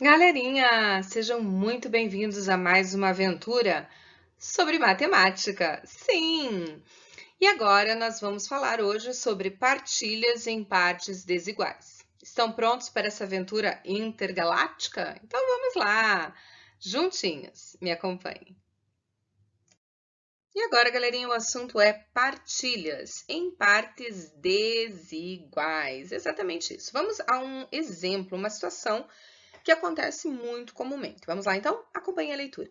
Galerinha, sejam muito bem-vindos a mais uma aventura sobre matemática. Sim! E agora nós vamos falar hoje sobre partilhas em partes desiguais. Estão prontos para essa aventura intergaláctica? Então vamos lá! Juntinhos, me acompanhem. E agora, galerinha, o assunto é partilhas em partes desiguais. Exatamente isso. Vamos a um exemplo, uma situação que acontece muito comumente. Vamos lá, então? Acompanhe a leitura.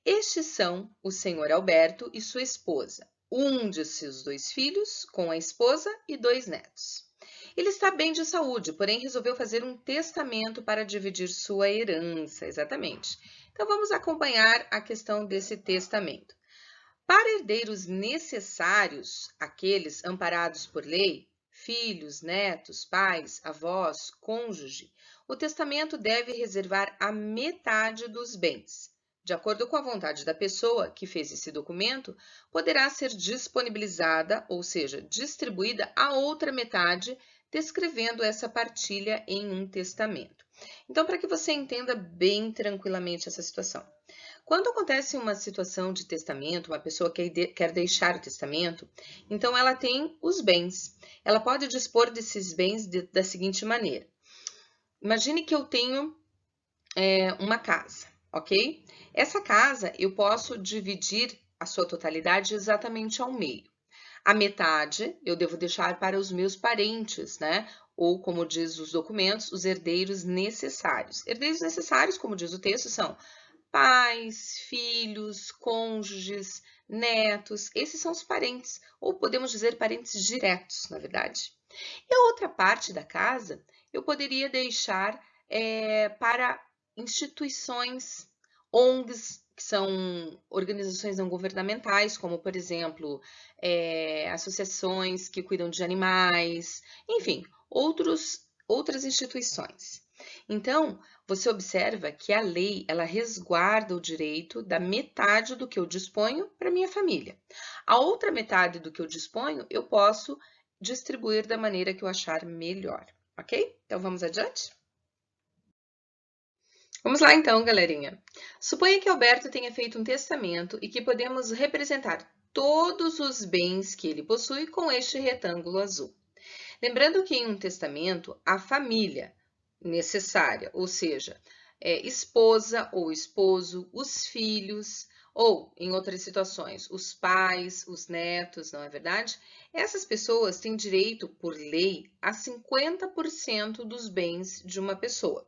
Estes são o senhor Alberto e sua esposa, um de seus 2 filhos, com a esposa e 2 netos. Ele está bem de saúde, porém resolveu fazer um testamento para dividir sua herança, exatamente. Então vamos acompanhar a questão desse testamento. Para herdeiros necessários, aqueles amparados por lei, filhos, netos, pais, avós, cônjuge, o testamento deve reservar a metade dos bens. De acordo com a vontade da pessoa que fez esse documento, poderá ser disponibilizada, ou seja, distribuída a outra metade, descrevendo essa partilha em um testamento. Então, para que você entenda bem tranquilamente essa situação. Quando acontece uma situação de testamento, uma pessoa quer deixar o testamento, então ela tem os bens. Ela pode dispor desses bens da seguinte maneira. Imagine que eu tenho uma casa, ok? Essa casa eu posso dividir a sua totalidade exatamente ao meio. A metade eu devo deixar para os meus parentes, né? Ou, como diz os documentos, os herdeiros necessários. Herdeiros necessários, como diz o texto, são pais, filhos, cônjuges, netos, esses são os parentes, ou podemos dizer parentes diretos, na verdade. E a outra parte da casa eu poderia deixar para instituições, ONGs, que são organizações não governamentais, como, por exemplo, associações que cuidam de animais, enfim, outras instituições. Então, você observa que a lei, ela resguarda o direito da metade do que eu disponho para minha família. A outra metade do que eu disponho, eu posso distribuir da maneira que eu achar melhor, ok? Então, vamos adiante? Vamos lá então, galerinha. Suponha que Alberto tenha feito um testamento e que podemos representar todos os bens que ele possui com este retângulo azul. Lembrando que em um testamento, a família necessária, ou seja, esposa ou esposo, os filhos, ou, em outras situações, os pais, os netos, não é verdade? Essas pessoas têm direito, por lei, a 50% dos bens de uma pessoa,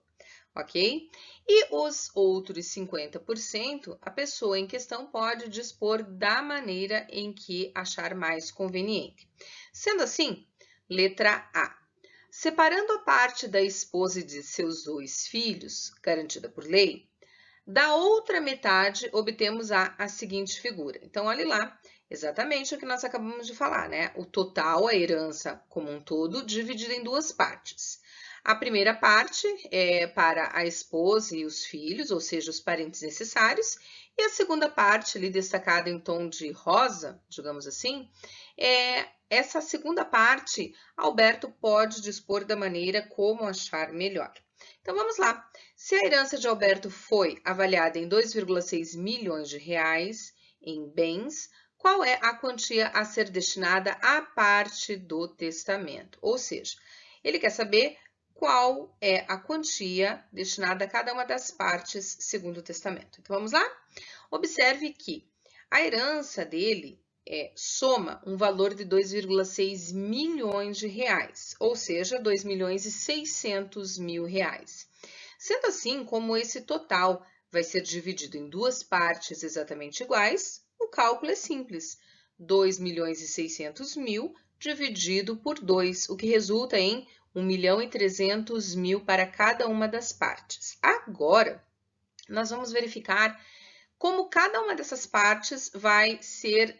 ok? E os outros 50%, a pessoa em questão pode dispor da maneira em que achar mais conveniente. Sendo assim, letra A. Separando a parte da esposa e de seus 2 filhos, garantida por lei, da outra metade obtemos a seguinte figura. Então, olhe lá, exatamente o que nós acabamos de falar, né? O total, a herança como um todo, dividida em 2 partes. A primeira parte é para a esposa e os filhos, ou seja, os parentes necessários, e a segunda parte, ali destacada em tom de rosa, digamos assim, essa segunda parte, Alberto pode dispor da maneira como achar melhor. Então vamos lá. Se a herança de Alberto foi avaliada em 2,6 milhões de reais em bens, qual é a quantia a ser destinada à parte do testamento? Ou seja, ele quer saber qual é a quantia destinada a cada uma das partes segundo o testamento. Então vamos lá? Observe que a herança dele soma um valor de 2,6 milhões de reais, ou seja, 2 milhões e 600 mil reais. Sendo assim, como esse total vai ser dividido em 2 partes exatamente iguais, o cálculo é simples. 2 milhões e 600 mil dividido por 2, o que resulta em 1 milhão e 300 mil para cada uma das partes. Agora, nós vamos verificar como cada uma dessas partes vai ser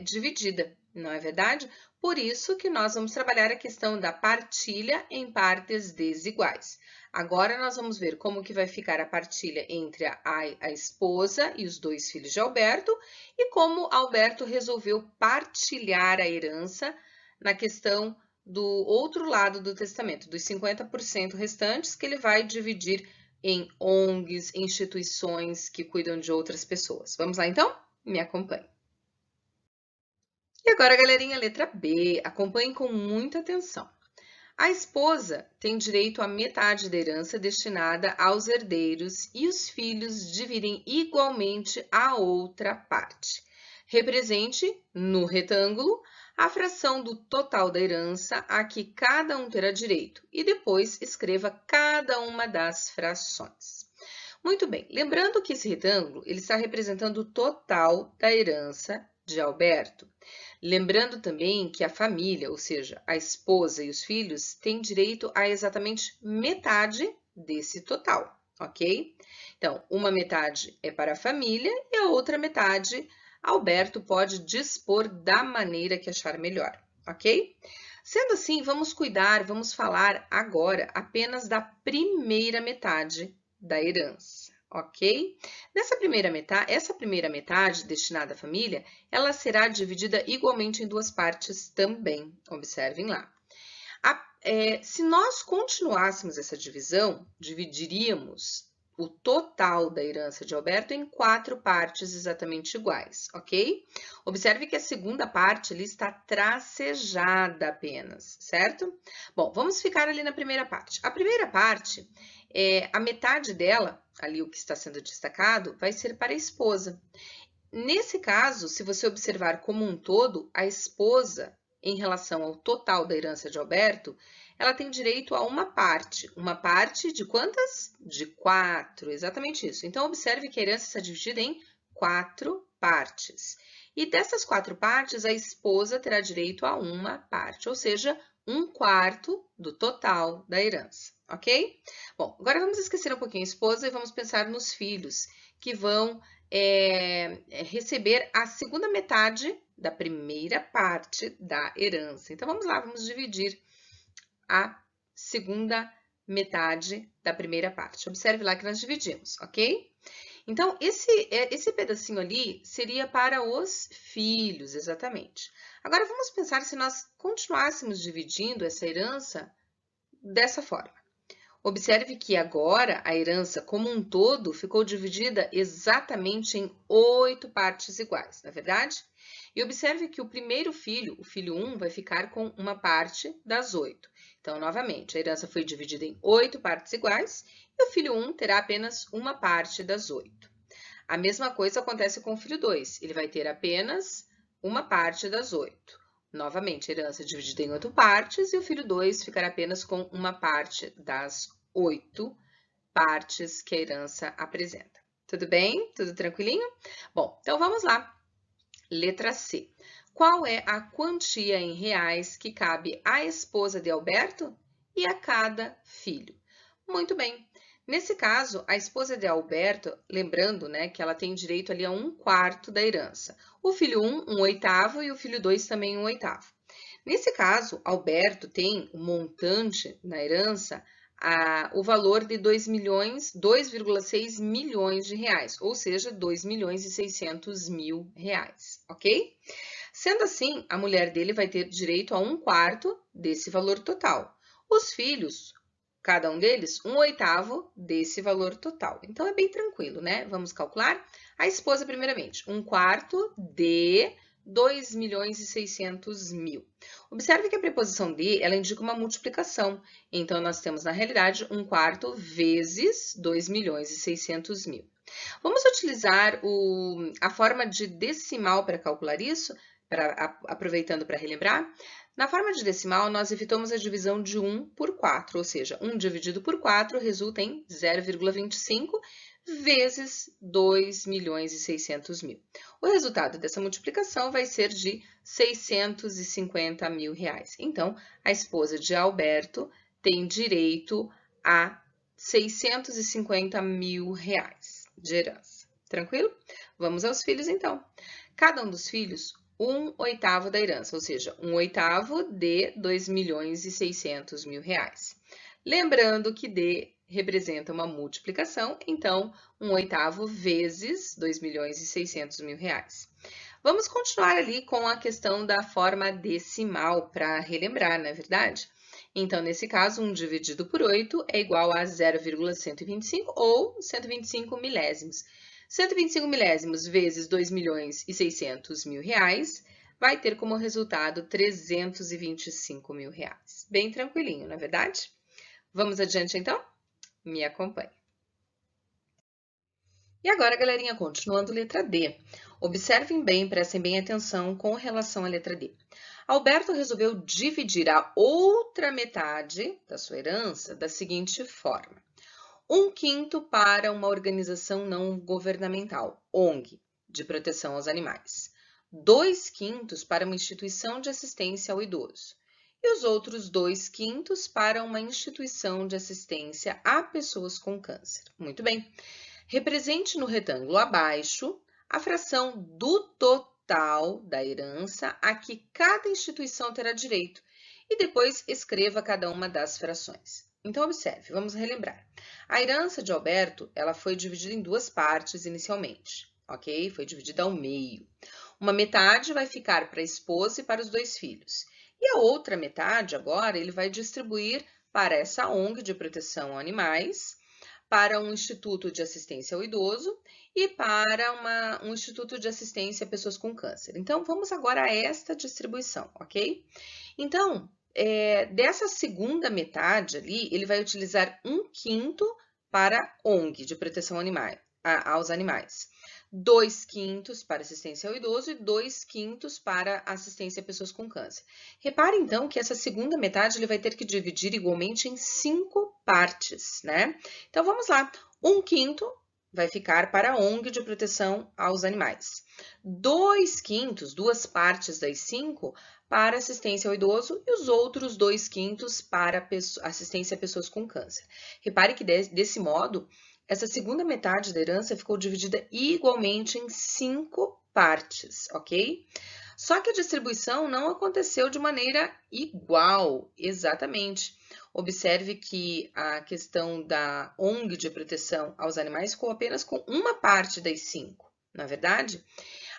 dividida, não é verdade? Por isso que nós vamos trabalhar a questão da partilha em partes desiguais. Agora nós vamos ver como que vai ficar a partilha entre a esposa e os 2 filhos de Alberto e como Alberto resolveu partilhar a herança na questão do outro lado do testamento, dos 50% restantes que ele vai dividir em ONGs, instituições que cuidam de outras pessoas. Vamos lá então? Me acompanhe. E agora, galerinha, letra B. Acompanhe com muita atenção. A esposa tem direito à metade da herança destinada aos herdeiros e os filhos dividem igualmente a outra parte. Represente, no retângulo, a fração do total da herança a que cada um terá direito e depois escreva cada uma das frações. Muito bem, lembrando que esse retângulo ele está representando o total da herança de Alberto. Lembrando também que a família, ou seja, a esposa e os filhos, têm direito a exatamente metade desse total, ok? Então, uma metade é para a família e a outra metade, Alberto pode dispor da maneira que achar melhor, ok? Sendo assim, vamos falar agora apenas da primeira metade da herança, ok? Essa primeira metade destinada à família, ela será dividida igualmente em duas partes também, observem lá. Se nós continuássemos essa divisão, dividiríamos o total da herança de Alberto em 4 partes exatamente iguais, ok? Observe que a segunda parte ali está tracejada apenas, certo? Bom, vamos ficar ali na primeira parte. A primeira parte, a metade dela, ali o que está sendo destacado, vai ser para a esposa. Nesse caso, se você observar como um todo, a esposa, em relação ao total da herança de Alberto, ela tem direito a uma parte. Uma parte de quantas? De 4, exatamente isso. Então, observe que a herança está dividida em 4 partes. E dessas 4 partes, a esposa terá direito a uma parte, ou seja, 1/4 do total da herança, ok? Bom, agora vamos esquecer um pouquinho a esposa e vamos pensar nos filhos, que vão receber a segunda metade da primeira parte da herança. Então, vamos lá, vamos dividir a segunda metade da primeira parte. Observe lá que nós dividimos, ok? Então, esse pedacinho ali seria para os filhos, exatamente. Agora, vamos pensar se nós continuássemos dividindo essa herança dessa forma. Observe que agora a herança como um todo ficou dividida exatamente em 8 partes iguais, não é verdade? E observe que o primeiro filho, o filho 1, vai ficar com uma parte das 8. Então, novamente, a herança foi dividida em 8 partes iguais e o filho 1 terá apenas uma parte das 8. A mesma coisa acontece com o filho 2, ele vai ter apenas uma parte das 8. Novamente, a herança é dividida em 8 partes e o filho 2 ficará apenas com uma parte das 8 partes que a herança apresenta. Tudo bem? Tudo tranquilinho? Bom, então vamos lá. Letra C. Qual é a quantia em reais que cabe à esposa de Alberto e a cada filho? Muito bem. Nesse caso, a esposa de Alberto, lembrando, né, que ela tem direito ali a 1/4 da herança. O filho 1, 1/8 e o filho 2 também 1/8. Nesse caso, Alberto tem o montante na herança, o valor de 2,6 milhões de reais, ou seja, 2.600.000 reais, ok? Sendo assim, a mulher dele vai ter direito a 1/4 desse valor total. Os filhos, cada um deles, 1/8 desse valor total. Então, é bem tranquilo, né? Vamos calcular? A esposa, primeiramente, 1/4 de 2.600.000. Observe que a preposição de, ela indica uma multiplicação. Então, nós temos, na realidade, 1/4 vezes 2.600.000. Vamos utilizar a forma de decimal para calcular isso, aproveitando para relembrar. Na forma de decimal, nós evitamos a divisão de 1 por 4, ou seja, 1 dividido por 4 resulta em 0,25 vezes 2.600.000. O resultado dessa multiplicação vai ser de 650.000 reais. Então, a esposa de Alberto tem direito a 650.000 reais de herança. Tranquilo? Vamos aos filhos, então. Cada um dos filhos, 1/8 da herança, ou seja, 1/8 de 2.600.000 reais. Lembrando que D representa uma multiplicação, então 1/8 vezes 2.600.000 reais. Vamos continuar ali com a questão da forma decimal para relembrar, não é verdade? Então, nesse caso, 1 dividido por 8 é igual a 0,125 ou 125 milésimos. 125 milésimos vezes 2.600.000 reais vai ter como resultado 325 mil reais. Bem tranquilinho, não é verdade? Vamos adiante, então? Me acompanhe. E agora, galerinha, continuando letra D. Observem bem, prestem bem atenção com relação à letra D. Alberto resolveu dividir a outra metade da sua herança da seguinte forma: 1/5 para uma organização não governamental, ONG, de proteção aos animais. 2/5 para uma instituição de assistência ao idoso. E os outros 2/5 para uma instituição de assistência a pessoas com câncer. Muito bem. Represente no retângulo abaixo a fração do total da herança a que cada instituição terá direito e depois escreva cada uma das frações. Então, observe, vamos relembrar. A herança de Alberto, ela foi dividida em duas partes inicialmente, ok? Foi dividida ao meio. Uma metade vai ficar para a esposa e para os 2 filhos. E a outra metade, agora, ele vai distribuir para essa ONG de proteção a animais, para um instituto de assistência ao idoso e para um instituto de assistência a pessoas com câncer. Então, vamos agora a esta distribuição, ok? Então, dessa segunda metade ali, ele vai utilizar 1/5 para ONG de proteção aos animais. 2/5 para assistência ao idoso e 2/5 para assistência a pessoas com câncer. Repare, então, que essa segunda metade ele vai ter que dividir igualmente em 5 partes, né? Então, vamos lá. 1/5 vai ficar para a ONG de proteção aos animais. 2/5, 2 partes das 5, para assistência ao idoso e os outros 2/5 para assistência a pessoas com câncer. Repare que, desse modo, essa segunda metade da herança ficou dividida igualmente em 5 partes, ok? Só que a distribuição não aconteceu de maneira igual, exatamente. Observe que a questão da ONG de proteção aos animais ficou apenas com uma parte das 5, não é verdade?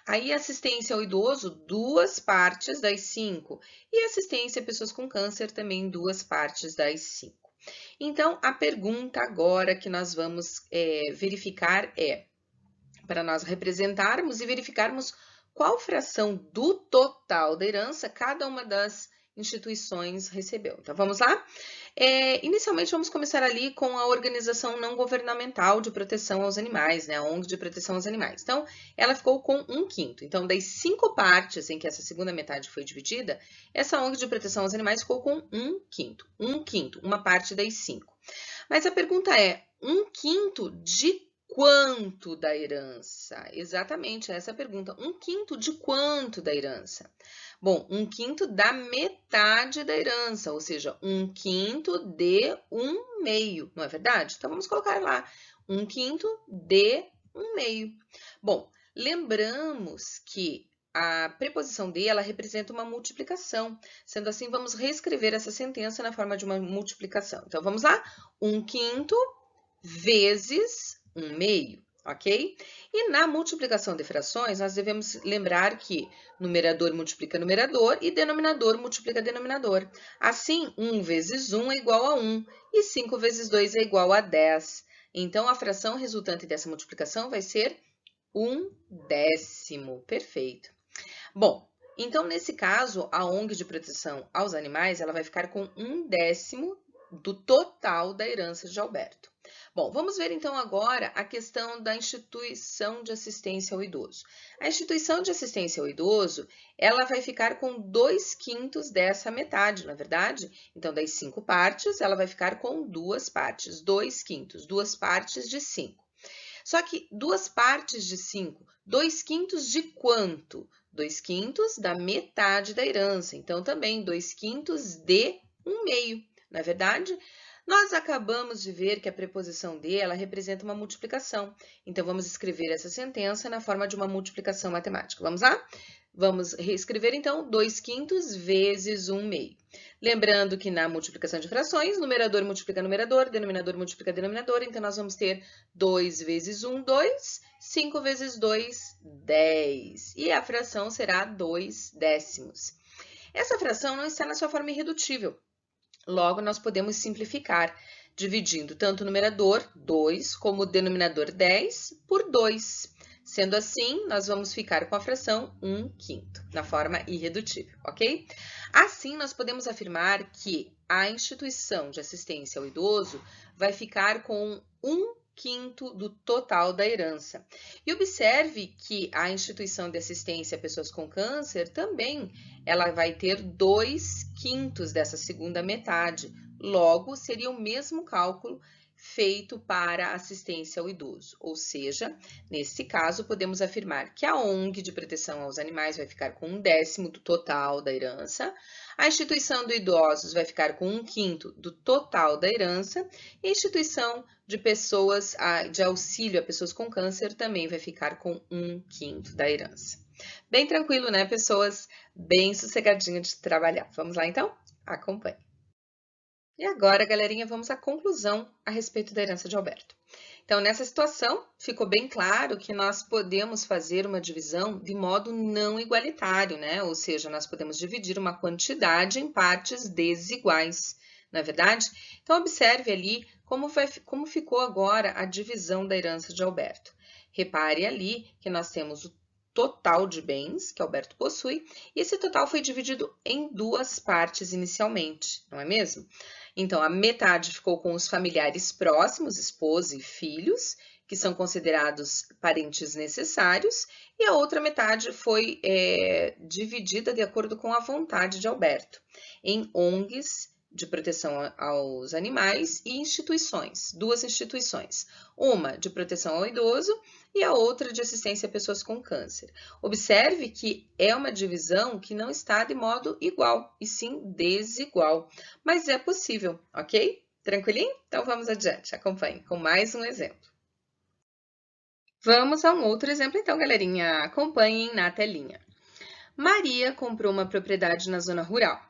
Aí, assistência ao idoso, 2 partes das 5. E assistência a pessoas com câncer, também 2 partes das 5. Então, a pergunta agora que nós vamos verificar é, para nós representarmos e verificarmos qual fração do total da herança cada uma das instituições recebeu. Então, vamos lá? Inicialmente, vamos começar ali com a Organização Não Governamental de Proteção aos Animais, né? A ONG de Proteção aos Animais. Então, ela ficou com 1/5. Então, das 5 partes em que essa segunda metade foi dividida, essa ONG de Proteção aos Animais ficou com 1/5. 1/5, uma parte das 5. Mas a pergunta é, 1/5 de quanto da herança? Exatamente, essa é a pergunta. 1/5 de quanto da herança? Bom, 1/5 da metade da herança, ou seja, 1/5 de 1/2, não é verdade? Então, vamos colocar lá, 1/5 de 1/2. Bom, lembramos que a preposição de, ela representa uma multiplicação. Sendo assim, vamos reescrever essa sentença na forma de uma multiplicação. Então, vamos lá? 1/5 vezes 1/2, ok? E na multiplicação de frações, nós devemos lembrar que numerador multiplica numerador e denominador multiplica denominador. Assim, 1 vezes 1 é igual a 1 e 5 vezes 2 é igual a 10. Então, a fração resultante dessa multiplicação vai ser 1/10. Perfeito. Bom, então, nesse caso, a ONG de proteção aos animais, ela vai ficar com 1/10 do total da herança de Alberto. Bom, vamos ver então agora a questão da instituição de assistência ao idoso. A instituição de assistência ao idoso, ela vai ficar com 2/5 dessa metade, não é verdade? Então, das 5 partes, ela vai ficar com 2 partes, 2/5, 2 partes de 5. Só que 2 partes de 5, 2/5 de quanto? 2/5 da metade da herança, então também 2/5 de 1/2, não é verdade? Nós acabamos de ver que a preposição de, ela representa uma multiplicação. Então, vamos escrever essa sentença na forma de uma multiplicação matemática. Vamos lá? Vamos reescrever, então, 2/5 vezes 1/2. Lembrando que na multiplicação de frações, numerador multiplica numerador, denominador multiplica denominador. Então, nós vamos ter 2 vezes 1, 2, 5 vezes 2, 10. E a fração será 2/10. Essa fração não está na sua forma irredutível. Logo, nós podemos simplificar, dividindo tanto o numerador, 2, como o denominador, 10, por 2. Sendo assim, nós vamos ficar com a fração 1/5, na forma irredutível, ok? Assim, nós podemos afirmar que a instituição de assistência ao idoso vai ficar com 1/5 do total da herança. E observe que a instituição de assistência a pessoas com câncer também ela vai ter 2/5 dessa segunda metade. Logo, seria o mesmo cálculo feito para assistência ao idoso. Ou seja, nesse caso, podemos afirmar que a ONG de proteção aos animais vai ficar com 1/10 do total da herança, a instituição de idosos vai ficar com 1/5 do total da herança, e a instituição de pessoas de auxílio a pessoas com câncer também vai ficar com 1/5 da herança. Bem tranquilo, né, pessoas? Bem sossegadinho de trabalhar. Vamos lá, então? Acompanhe. E agora, galerinha, vamos à conclusão a respeito da herança de Alberto. Então, nessa situação, ficou bem claro que nós podemos fazer uma divisão de modo não igualitário, né? Ou seja, nós podemos dividir uma quantidade em partes desiguais, não é verdade? Então, observe ali como ficou agora a divisão da herança de Alberto. Repare ali que nós temos o total de bens que Alberto possui, e esse total foi dividido em duas partes inicialmente, não é mesmo? Então, a metade ficou com os familiares próximos, esposa e filhos, que são considerados parentes necessários, e a outra metade foi dividida de acordo com a vontade de Alberto, em ONGs de proteção aos animais e instituições, duas instituições, uma de proteção ao idoso e a outra de assistência a pessoas com câncer. Observe que é uma divisão que não está de modo igual, e sim desigual, mas é possível, ok? Tranquilinho? Então vamos adiante, acompanhe com mais um exemplo. Vamos a um outro exemplo então, galerinha, acompanhem na telinha. Maria comprou uma propriedade na zona rural.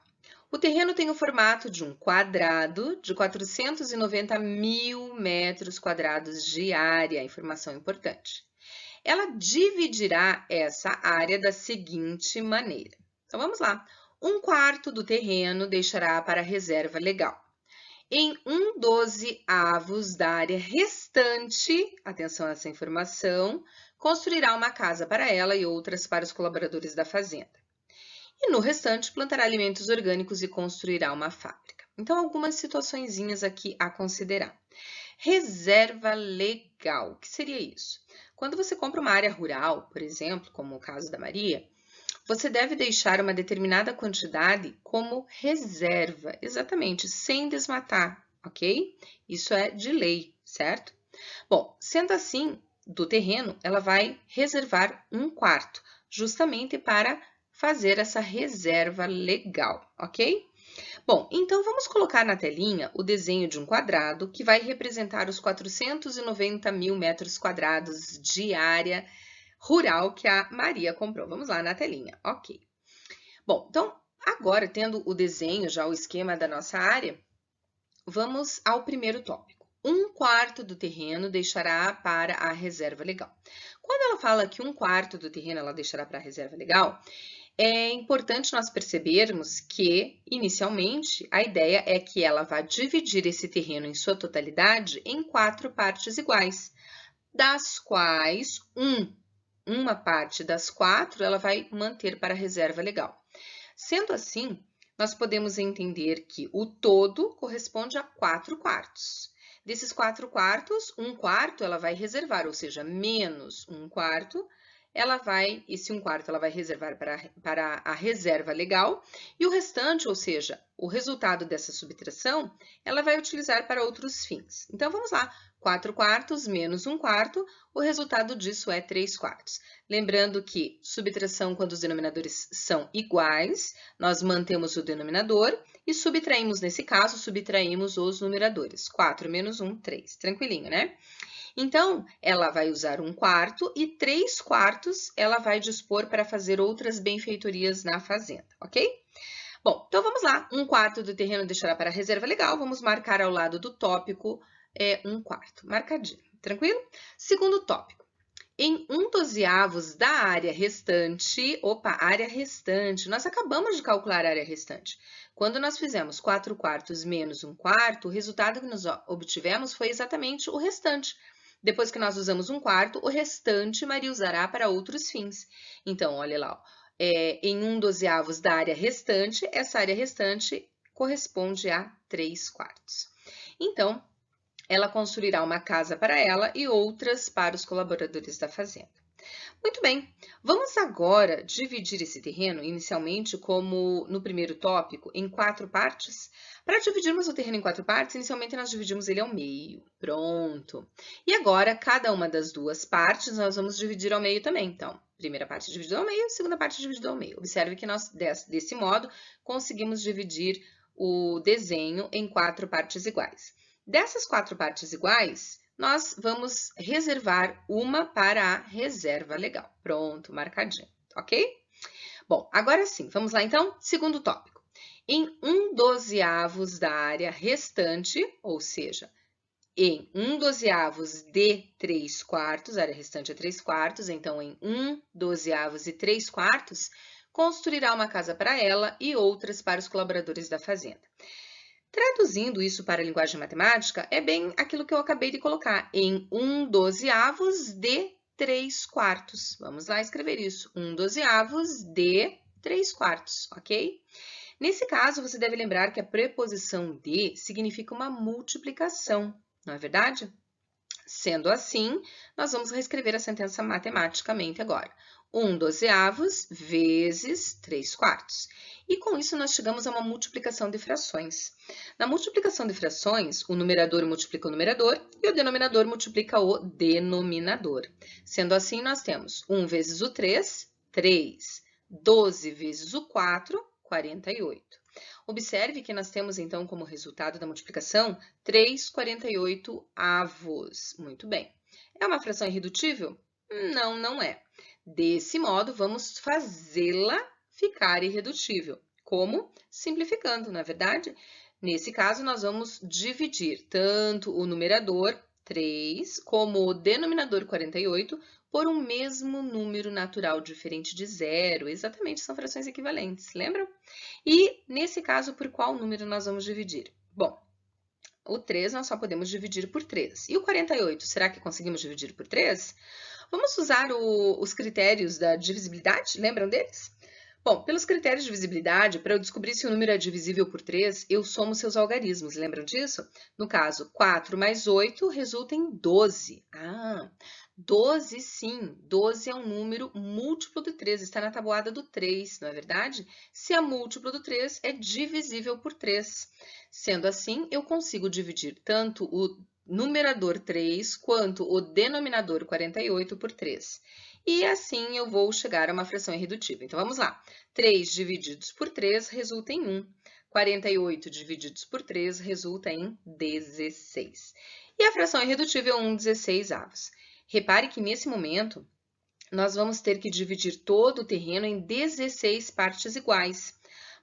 O terreno tem o formato de um quadrado de 490 mil metros quadrados de área, informação importante. Ela dividirá essa área da seguinte maneira. Então, vamos lá. 1/4 do terreno deixará para a reserva legal. Em 1/12 da área restante, atenção a essa informação, construirá uma casa para ela e outras para os colaboradores da fazenda. E no restante, plantará alimentos orgânicos e construirá uma fábrica. Então, algumas situaçõezinhas aqui a considerar. Reserva legal, o que seria isso? Quando você compra uma área rural, por exemplo, como o caso da Maria, você deve deixar uma determinada quantidade como reserva, exatamente, sem desmatar, ok? Isso é de lei, certo? Bom, sendo assim, do terreno, ela vai reservar 1/4, justamente para fazer essa reserva legal, ok? Bom, então vamos colocar na telinha o desenho de um quadrado que vai representar os 490 mil metros quadrados de área rural que a Maria comprou. Vamos lá na telinha, ok. Bom, então agora tendo o desenho, já o esquema da nossa área, vamos ao primeiro tópico. 1/4 do terreno deixará para a reserva legal. Quando ela fala que 1/4 do terreno ela deixará para a reserva legal, é importante nós percebermos que, inicialmente, a ideia é que ela vai dividir esse terreno em sua totalidade em 4 partes iguais, das quais uma parte das 4 ela vai manter para a reserva legal. Sendo assim, nós podemos entender que o todo corresponde a 4/4. Desses 4/4, 1/4 ela vai reservar, ou seja, menos 1/4, esse 1/4 ela vai reservar para a reserva legal, e o restante, ou seja, o resultado dessa subtração, ela vai utilizar para outros fins. Então, vamos lá, 4/4 menos 1/4, o resultado disso é 3/4. Lembrando que subtração, quando os denominadores são iguais, nós mantemos o denominador e subtraímos, nesse caso, subtraímos os numeradores. 4 menos 1, 3. Tranquilinho, né? Então, ela vai usar 1/4 e 3/4 ela vai dispor para fazer outras benfeitorias na fazenda, ok? Bom, então vamos lá. 1/4 do terreno deixará para a reserva legal. Vamos marcar ao lado do tópico 1/4. Marcadinho, tranquilo? Segundo tópico. Em 1/12 da área restante, área restante, nós acabamos de calcular a área restante. Quando nós fizemos 4/4 menos 1/4, o resultado que nós obtivemos foi exatamente o restante. Depois que nós usamos 1/4, o restante Maria usará para outros fins. Então, olha lá, em 1/12 da área restante, essa área restante corresponde a 3/4. Então, ela construirá uma casa para ela e outras para os colaboradores da fazenda. Muito bem, vamos agora dividir esse terreno, inicialmente, como no primeiro tópico, em 4 partes. Para dividirmos o terreno em 4 partes, inicialmente nós dividimos ele ao meio. Pronto. E agora, cada uma das 2 partes, nós vamos dividir ao meio também. Então, primeira parte dividida ao meio, segunda parte dividida ao meio. Observe que nós, desse modo, conseguimos dividir o desenho em 4 partes iguais. Dessas 4 partes iguais, nós vamos reservar uma para a reserva legal. Pronto, marcadinho, ok? Bom, agora sim, vamos lá então? Segundo tópico. Em 1/12 da área restante, ou seja, em 1/12 de 3/4, a área restante é 3/4, então em 1/12 e 3/4, construirá uma casa para ela e outras para os colaboradores da fazenda. Traduzindo isso para a linguagem matemática, é bem aquilo que eu acabei de colocar, em 1/12 de 3/4. Vamos lá escrever isso, 1/12 de 3/4, ok? Nesse caso, você deve lembrar que a preposição de significa uma multiplicação, não é verdade? Sendo assim, nós vamos reescrever a sentença matematicamente agora. 1/12 vezes 3/4. E com isso nós chegamos a uma multiplicação de frações. Na multiplicação de frações, o numerador multiplica o numerador e o denominador multiplica o denominador. Sendo assim, nós temos 1 vezes o 3, 3. 12 vezes o 4, 48. Observe que nós temos, então, como resultado da multiplicação, 3/48 avos. Muito bem. É uma fração irredutível? Não, não é. Desse modo, vamos fazê-la ficar irredutível. Como? Simplificando, não é verdade? Nesse caso, nós vamos dividir tanto o numerador, 3, como o denominador, 48, por um mesmo número natural diferente de zero. Exatamente, são frações equivalentes, lembram? E, nesse caso, por qual número nós vamos dividir? Bom, o 3 nós só podemos dividir por 3. E o 48, será que conseguimos dividir por 3? Vamos usar os critérios da divisibilidade, lembram deles? Bom, pelos critérios de divisibilidade, para eu descobrir se o número é divisível por 3, eu somo seus algarismos, lembram disso? No caso, 4 mais 8 resulta em 12. 12 sim, 12 é um número múltiplo de 3, está na tabuada do 3, não é verdade? Se é múltiplo do 3, é divisível por 3. Sendo assim, eu consigo dividir tanto o numerador 3 quanto o denominador 48 por 3. E assim eu vou chegar a uma fração irredutível. Então, vamos lá. 3 divididos por 3 resulta em 1. 48 divididos por 3 resulta em 16. E a fração irredutível é 1/16 avos. Repare que nesse momento, nós vamos ter que dividir todo o terreno em 16 partes iguais.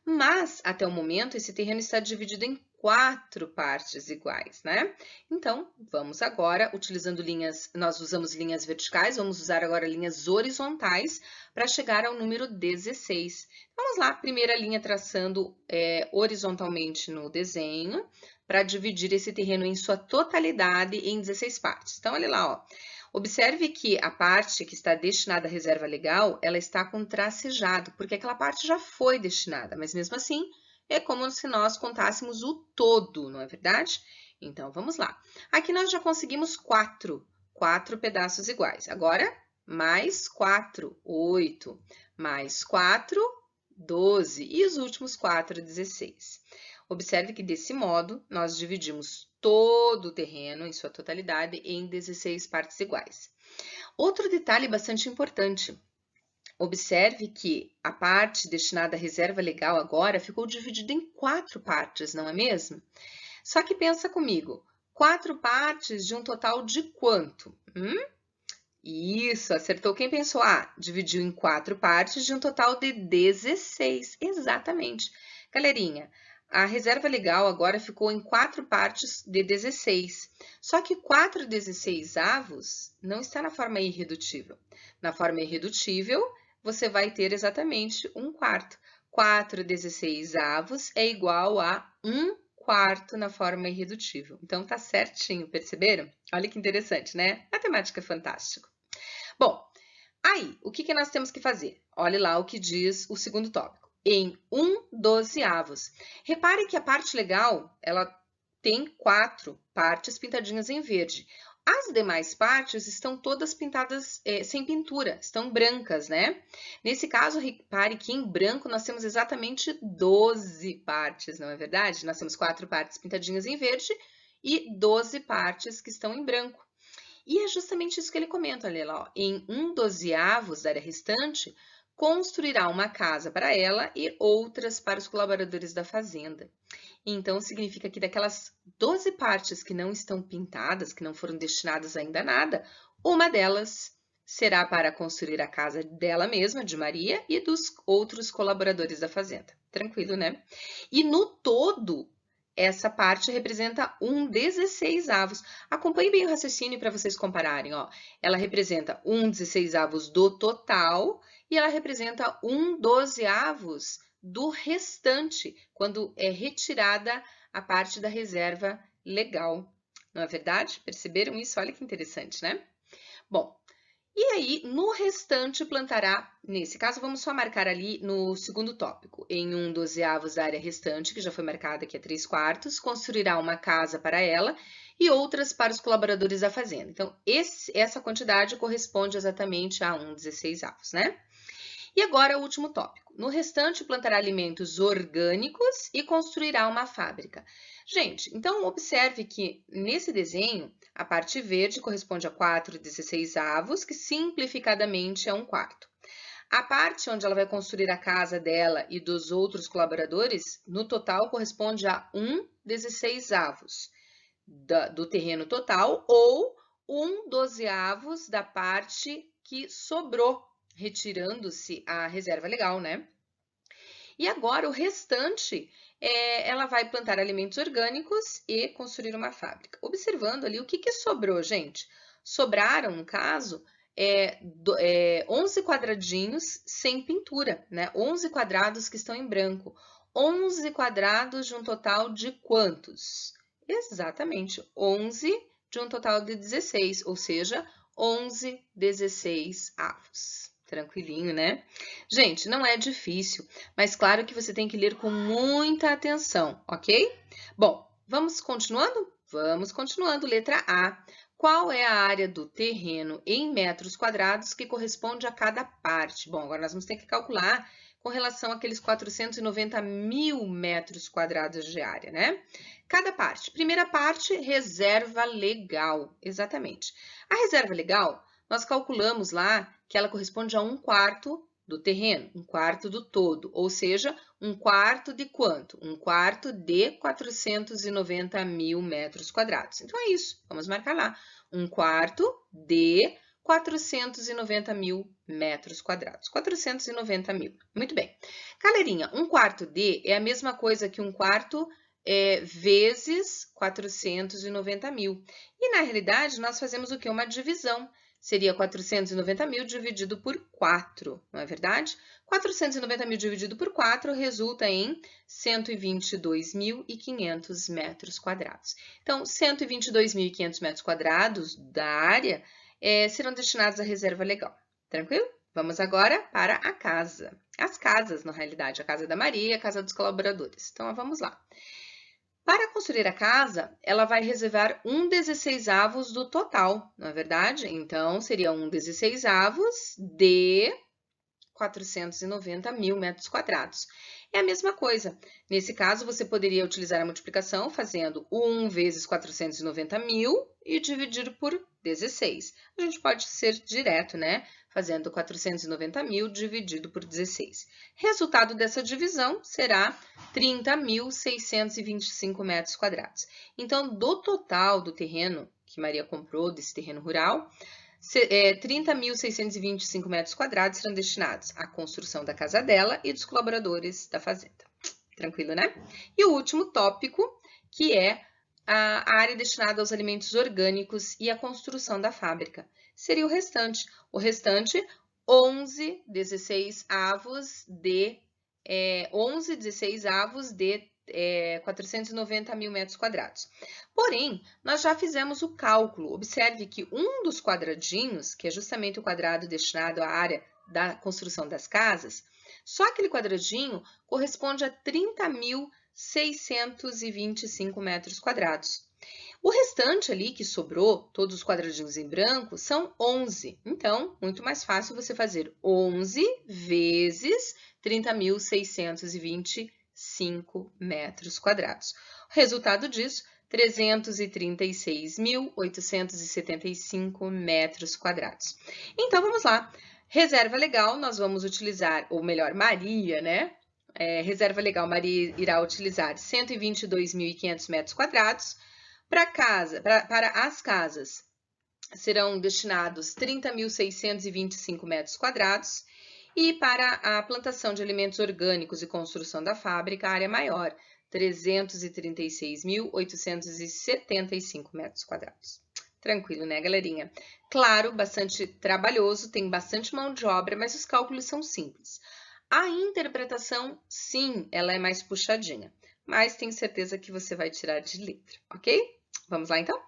Mas, até o momento, esse terreno está dividido em 4 partes iguais, né? Então, vamos agora, utilizando linhas, nós usamos linhas verticais, vamos usar agora linhas horizontais para chegar ao número 16. Vamos lá, primeira linha traçando horizontalmente no desenho, para dividir esse terreno em sua totalidade em 16 partes. Então, olha lá, ó. Observe que a parte que está destinada à reserva legal, ela está com tracejado, porque aquela parte já foi destinada, mas mesmo assim, é como se nós contássemos o todo, não é verdade? Então, vamos lá. Aqui nós já conseguimos 4 pedaços iguais. Agora, mais 4, 8, mais 4, 12, e os últimos 4, 16. Observe que, desse modo, nós dividimos todo o terreno, em sua totalidade, em 16 partes iguais. Outro detalhe bastante importante. Observe que a parte destinada à reserva legal agora ficou dividida em 4 partes, não é mesmo? Só que pensa comigo, 4 partes de um total de quanto? Isso, acertou. Quem pensou? Dividiu em 4 partes de um total de 16. Exatamente. Galerinha, A reserva legal agora ficou em 4 partes de 16. Só que 4 16avos não está na forma irredutível. Na forma irredutível, você vai ter exatamente 1/4. 4 16avos é igual a 1/4 na forma irredutível. Então, tá certinho, perceberam? Olha que interessante, né? Matemática é fantástico. Bom, aí, o que nós temos que fazer? Olhe lá o que diz o segundo tópico. Em 1/12avos. Repare que a parte legal, ela tem 4 partes pintadinhas em verde. As demais partes estão todas pintadas sem pintura, estão brancas, né? Nesse caso, repare que em branco nós temos exatamente 12 partes, não é verdade? Nós temos 4 partes pintadinhas em verde e 12 partes que estão em branco. E é justamente isso que ele comenta, olha lá, ó. Em 1/12avos da área restante, construirá uma casa para ela e outras para os colaboradores da fazenda. Então, significa que daquelas 12 partes que não estão pintadas, que não foram destinadas ainda a nada, uma delas será para construir a casa dela mesma, de Maria, e dos outros colaboradores da fazenda. Tranquilo, né? E no todo, essa parte representa 1/16avos. Acompanhe bem o raciocínio para vocês compararem. Ó. Ela representa 1/16avos do total e ela representa 1/12avos do restante, quando é retirada a parte da reserva legal. Não é verdade? Perceberam isso? Olha que interessante, né? Bom, e aí, no restante, plantará, nesse caso, vamos só marcar ali no segundo tópico, em 1/12avos da área restante, que já foi marcada aqui a 3/4, construirá uma casa para ela e outras para os colaboradores da fazenda. Então, essa quantidade corresponde exatamente a 1/16avos, né? E agora o último tópico. No restante, plantará alimentos orgânicos e construirá uma fábrica. Gente, então observe que nesse desenho, a parte verde corresponde a 4 16avos, que simplificadamente é 1/4. A parte onde ela vai construir a casa dela e dos outros colaboradores, no total, corresponde a 1/16avos do terreno total ou 1/12avos da parte que sobrou, retirando-se a reserva legal, né? E agora o restante, ela vai plantar alimentos orgânicos e construir uma fábrica. Observando ali o que sobrou, gente? Sobraram, no caso, 11 quadradinhos sem pintura, né? 11 quadrados que estão em branco. 11 quadrados de um total de quantos? Exatamente, 11 de um total de 16, ou seja, 11 16avos. Tranquilinho, né? Gente, não é difícil, mas claro que você tem que ler com muita atenção, ok? Bom, vamos continuando? Vamos continuando. Letra A. Qual é a área do terreno em metros quadrados que corresponde a cada parte? Bom, agora nós vamos ter que calcular com relação àqueles 490.000 metros quadrados de área, né? Cada parte. Primeira parte, reserva legal. Exatamente. A reserva legal, nós calculamos lá que ela corresponde a 1/4 do terreno, 1/4 do todo, ou seja, 1/4 de quanto? 1/4 de 490.000 metros quadrados. Então, é isso, vamos marcar lá, 1/4 de 490.000 metros quadrados, 490.000, muito bem. Galerinha, 1/4 de é a mesma coisa que 1/4 vezes 490.000. E, na realidade, nós fazemos o quê? Uma divisão. Seria 490.000 dividido por 4, não é verdade? 490.000 dividido por 4 resulta em 122.500 metros quadrados. Então, 122.500 metros quadrados da área serão destinados à reserva legal. Tranquilo? Vamos agora para a casa. As casas, na realidade, a casa da Maria e a casa dos colaboradores. Então, vamos lá. Para construir a casa, ela vai reservar 1/16avos do total, não é verdade? Então, seria 1/16avos de 490.000 metros quadrados. É a mesma coisa. Nesse caso, você poderia utilizar a multiplicação fazendo 1 vezes 490.000 e dividir por 16. A gente pode ser direto, né? Fazendo 490.000 dividido por 16. Resultado dessa divisão será 30.625 metros quadrados. Então, do total do terreno que Maria comprou, desse terreno rural, 30.625 metros quadrados serão destinados à construção da casa dela e dos colaboradores da fazenda. Tranquilo, né? E o último tópico, que é a área destinada aos alimentos orgânicos e a construção da fábrica. Seria o restante. O restante, 11 16 avos de 490 mil metros quadrados. Porém, nós já fizemos o cálculo. Observe que um dos quadradinhos, que é justamente o quadrado destinado à área da construção das casas, só aquele quadradinho corresponde a 30.625 metros quadrados. O restante ali que sobrou, todos os quadradinhos em branco, são 11. Então, muito mais fácil você fazer 11 vezes 30.625 metros quadrados. O resultado disso, 336.875 metros quadrados. Então, vamos lá. Reserva legal, nós vamos utilizar, ou melhor, Maria, né? Reserva legal, Maria irá utilizar 122.500 metros quadrados. Para as casas, serão destinados 30.625 metros quadrados. E para a plantação de alimentos orgânicos e construção da fábrica, a área maior, 336.875 metros quadrados. Tranquilo, né, galerinha? Claro, bastante trabalhoso, tem bastante mão de obra, mas os cálculos são simples. A interpretação, sim, ela é mais puxadinha, mas tenho certeza que você vai tirar de letra, ok? Vamos lá, então?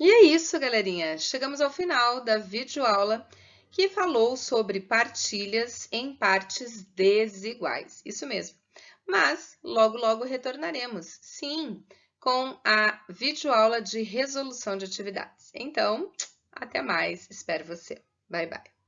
E é isso, galerinha. Chegamos ao final da videoaula que falou sobre partilhas em partes desiguais. Isso mesmo. Mas logo, logo retornaremos, sim, com a videoaula de resolução de atividades. Então, até mais. Espero você. Bye, bye.